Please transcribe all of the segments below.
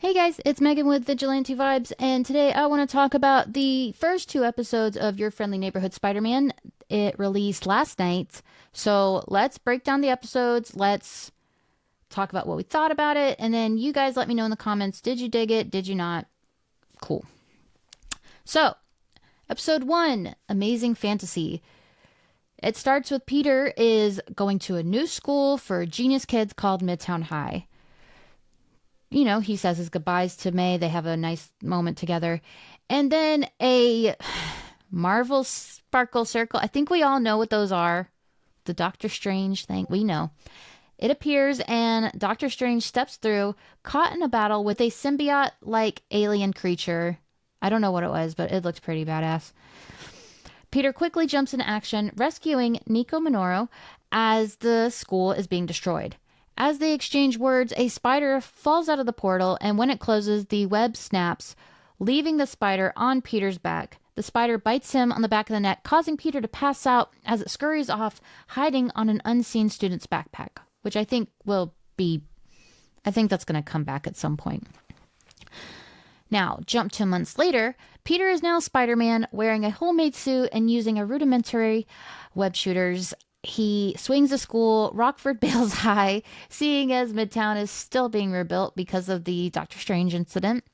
Hey guys, it's Megan with Vigilante Vibes, and today I want to talk about the first two episodes of Your Friendly Neighborhood Spider-Man. It released last night, so let's break down the episodes. Let's talk about what we thought about it, and then you guys let me know in the comments, did you dig it? Did you not? Cool. So, episode 1, Amazing Fantasy. It starts with Peter is going to a new school for genius kids called Midtown High. You know, he says his goodbyes to May. They have a nice moment together. And then a Marvel Sparkle Circle. I think we all know what those are. The Doctor Strange thing. We know. It appears and Doctor Strange steps through, caught in a battle with a symbiote like alien creature. I don't know what it was, but it looked pretty badass. Peter quickly jumps into action, rescuing Nico Minoru as the school is being destroyed. As they exchange words, a spider falls out of the portal, and when it closes, the web snaps, leaving the spider on Peter's back. The spider bites him on the back of the neck, causing Peter to pass out as it scurries off, hiding on an unseen student's backpack, which I think that's going to come back at some point. Now, jump 2 months later, Peter is now Spider-Man, wearing a homemade suit and using a rudimentary web shooters. He swings a school, Rockford Bales High, seeing as Midtown is still being rebuilt because of the Doctor Strange incident.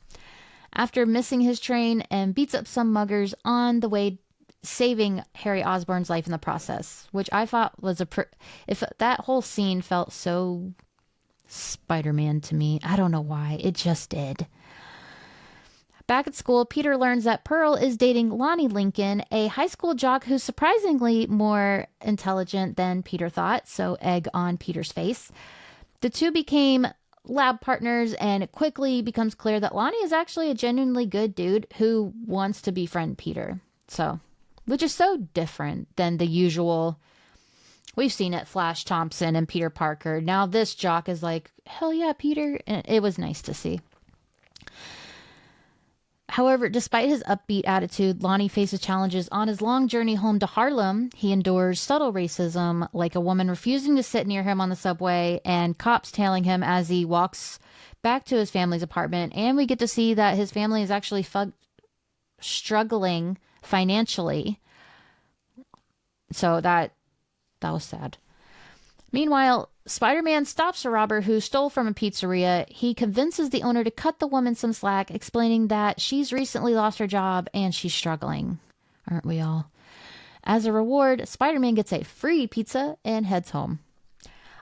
After missing his train and beats up some muggers on the way, saving Harry Osborn's life in the process, which I thought was if that whole scene felt so Spider-Man to me. I don't know why. It just did. Back at school, Peter learns that Pearl is dating Lonnie Lincoln, a high school jock who's surprisingly more intelligent than Peter thought, so egg on Peter's face. The two became lab partners, and it quickly becomes clear that Lonnie is actually a genuinely good dude who wants to befriend Peter. So, which is so different than the usual. We've seen it, Flash Thompson and Peter Parker. Now this jock is like, hell yeah, Peter. And it was nice to see. However, despite his upbeat attitude, Lonnie faces challenges on his long journey home to Harlem. He endures subtle racism, like a woman refusing to sit near him on the subway and cops tailing him as he walks back to his family's apartment. And we get to see that his family is actually struggling financially. So that was sad. Meanwhile, Spider-Man stops a robber who stole from a pizzeria. He convinces the owner to cut the woman some slack, explaining that she's recently lost her job and she's struggling. Aren't we all? As a reward, Spider-Man gets a free pizza and heads home.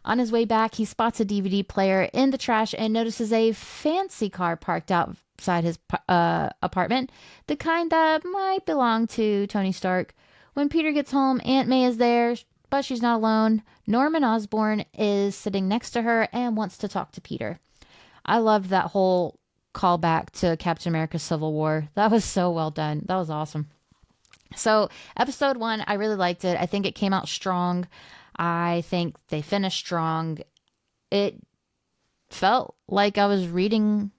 On his way back, he spots a DVD player in the trash and notices a fancy car parked outside his apartment, the kind that might belong to Tony Stark. When Peter gets home, Aunt May is there, but she's not alone. Norman Osborn is sitting next to her and wants to talk to Peter. I loved that whole callback to Captain America Civil War. That was so well done. That was awesome. So episode 1, I really liked it. I think it came out strong. I think they finished strong. It felt like I was reading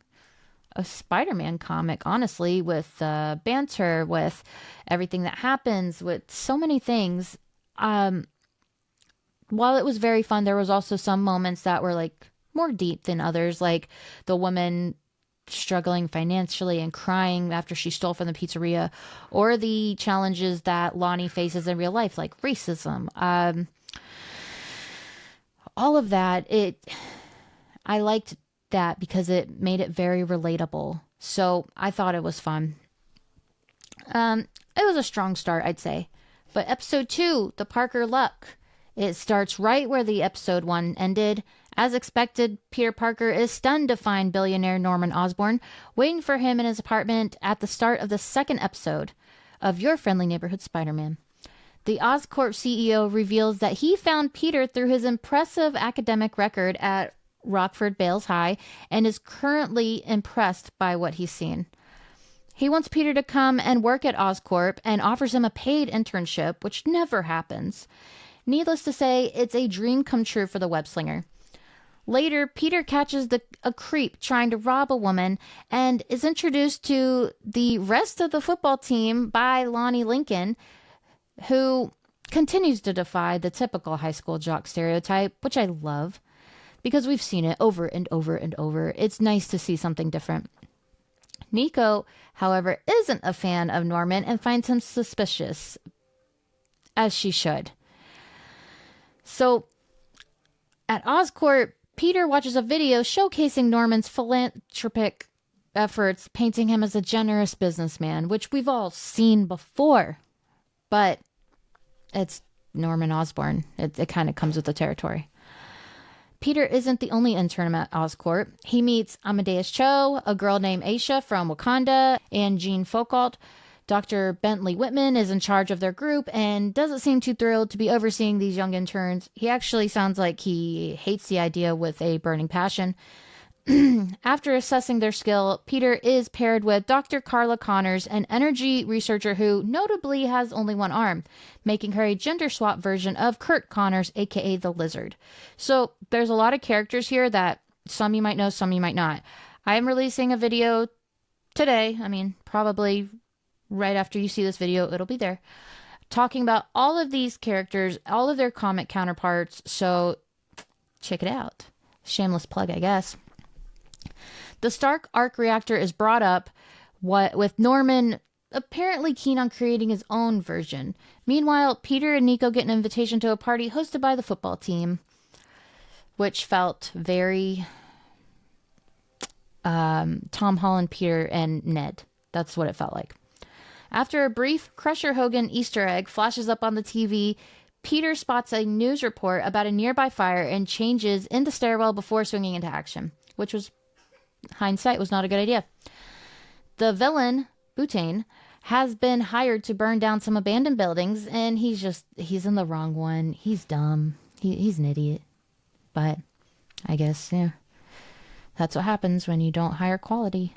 a Spider-Man comic, honestly, with banter, with everything that happens, with so many things. While it was very fun, there was also some moments that were like more deep than others, like the woman struggling financially and crying after she stole from the pizzeria, or the challenges that Lonnie faces in real life, like racism. All of that, I liked that because it made it very relatable. So I thought it was fun. It was a strong start, I'd say. But episode 2, the Parker Luck. It starts right where the episode 1 ended. As expected, Peter Parker is stunned to find billionaire Norman Osborn waiting for him in his apartment at the start of the second episode of Your Friendly Neighborhood Spider-Man. The Oscorp CEO reveals that he found Peter through his impressive academic record at Rockford Bales High and is currently impressed by what he's seen. He wants Peter to come and work at Oscorp and offers him a paid internship, which never happens. Needless to say, it's a dream come true for the web-slinger. Later, Peter catches a creep trying to rob a woman and is introduced to the rest of the football team by Lonnie Lincoln, who continues to defy the typical high school jock stereotype, which I love. because we've seen it over and over and over. It's nice to see something different. Nico, however, isn't a fan of Norman and finds him suspicious, as she should. So, at Oscorp, Peter watches a video showcasing Norman's philanthropic efforts, painting him as a generous businessman, which we've all seen before. But it's Norman Osborn. It kind of comes with the territory. Peter isn't the only intern at Oscorp. He meets Amadeus Cho, a girl named Aisha from Wakanda, and Jean Foucault. Dr. Bentley Whitman is in charge of their group and doesn't seem too thrilled to be overseeing these young interns. He actually sounds like he hates the idea with a burning passion. After assessing their skill, Peter is paired with Dr. Carla Connors, an energy researcher who notably has only one arm, making her a gender swap version of Kurt Connors, aka the Lizard. So there's a lot of characters here that some you might know, some you might not. I am releasing a video today, probably right after you see this video, it'll be there, talking about all of these characters, all of their comic counterparts, so check it out. Shameless plug, I guess. The Stark arc reactor is brought up with Norman apparently keen on creating his own version. Meanwhile, Peter and Nico get an invitation to a party hosted by the football team, which felt very Tom Holland, Peter, and Ned. That's what it felt like. After a brief Crusher Hogan Easter egg flashes up on the TV, Peter spots a news report about a nearby fire and changes in the stairwell before swinging into action, which was, hindsight, was not a good idea. The villain, Butane, has been hired to burn down some abandoned buildings, and he's in the wrong one. He's dumb. He's an idiot. But I guess, yeah, that's what happens when you don't hire quality.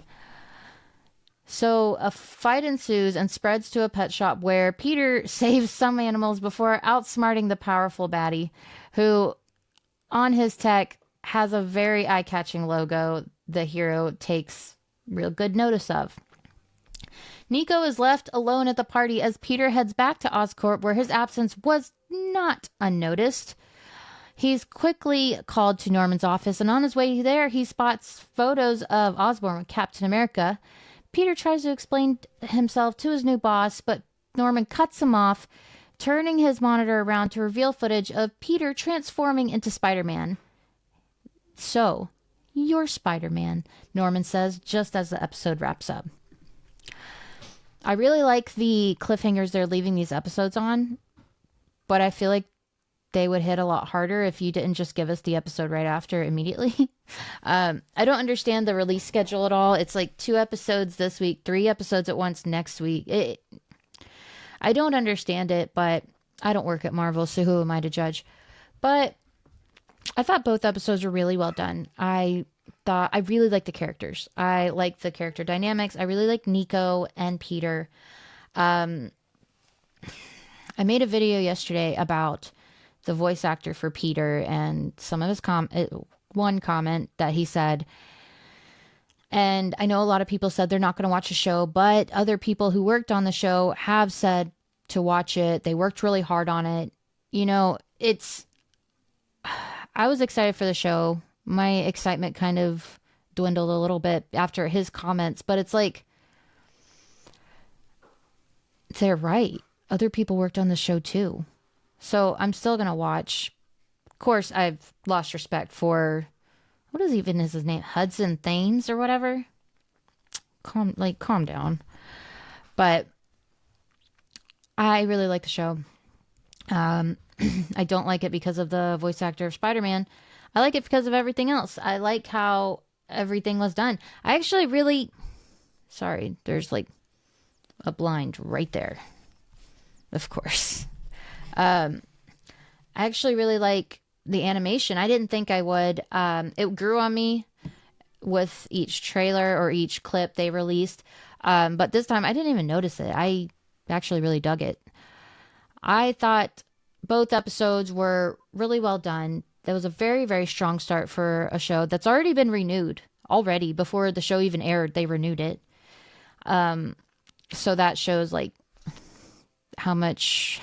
So a fight ensues and spreads to a pet shop where Peter saves some animals before outsmarting the powerful baddie, who on his tech has a very eye-catching logo the hero takes real good notice of. Nico is left alone at the party as Peter heads back to Oscorp, where his absence was not unnoticed. He's quickly called to Norman's office, and on his way there, he spots photos of Osborn with Captain America. Peter tries to explain himself to his new boss, but Norman cuts him off, turning his monitor around to reveal footage of Peter transforming into Spider-Man. So, you're Spider-Man, Norman says, just as the episode wraps up. I really like the cliffhangers they're leaving these episodes on, but I feel like they would hit a lot harder if you didn't just give us the episode right after immediately. I don't understand the release schedule at all. It's like 2 episodes this week, 3 episodes at once next week. I don't understand it, but I don't work at Marvel, so who am I to judge? But I thought both episodes were really well done. I really liked the characters. I liked the character dynamics. I really liked Nico and Peter. I made a video yesterday about the voice actor for Peter and some of his one comment that he said. And I know a lot of people said they're not going to watch the show, but other people who worked on the show have said to watch it. They worked really hard on it. I was excited for the show. My excitement kind of dwindled a little bit after his comments, but it's like, they're right. Other people worked on the show too. So I'm still going to watch. Of course, I've lost respect for, what is even his name? Hudson Thames or whatever. Calm down. But I really like the show. I don't like it because of the voice actor of Spider-Man. I like it because of everything else. I like how everything was done. I actually really, sorry, there's like a blind right there. Of course. I actually really like the animation. I didn't think I would. It grew on me with each trailer or each clip they released. But this time I didn't even notice it. I actually really dug it. I thought both episodes were really well done. That was a very, very strong start for a show that's already been renewed already. Before the show even aired, they renewed it. So that shows like how much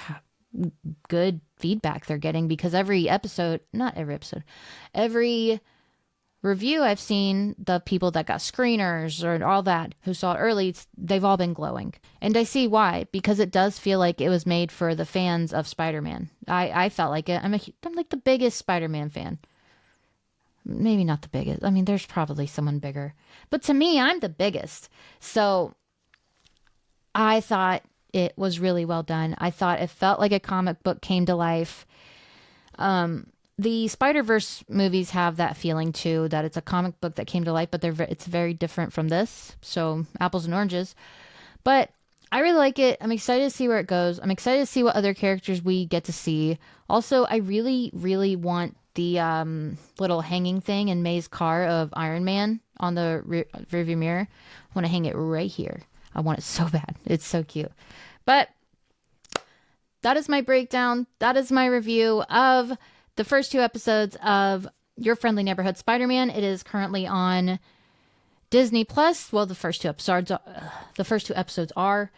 good feedback they're getting, because every episode, not every episode, every review I've seen, the people that got screeners or all that who saw it early, they've all been glowing. And I see why, because it does feel like it was made for the fans of Spider-Man. I felt like it. I'm like the biggest Spider-Man fan. Maybe not the biggest. I mean, there's probably someone bigger. But to me, I'm the biggest. So I thought it was really well done. I thought it felt like a comic book came to life. The Spider-Verse movies have that feeling too, that it's a comic book that came to life, but it's very different from this. So apples and oranges. But I really like it. I'm excited to see where it goes. I'm excited to see what other characters we get to see. Also, I really, really want the little hanging thing in May's car of Iron Man on the rearview mirror. I want to hang it right here. I want it so bad. It's so cute. But that is my breakdown. That is my review of the first 2 episodes of Your Friendly Neighborhood Spider-Man. It is currently on Disney Plus. Well, the first 2 episodes are.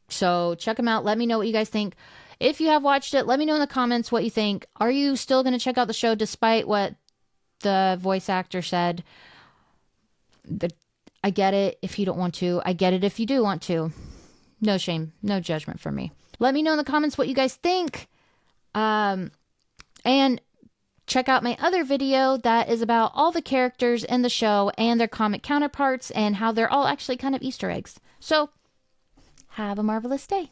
So check them out. Let me know what you guys think. If you have watched it, let me know in the comments what you think. Are you still going to check out the show despite what the voice actor said? I get it if you don't want to. I get it if you do want to. No shame, no judgment from me. Let me know in the comments what you guys think. And check out my other video that is about all the characters in the show and their comic counterparts and how they're all actually kind of Easter eggs. So, have a marvelous day.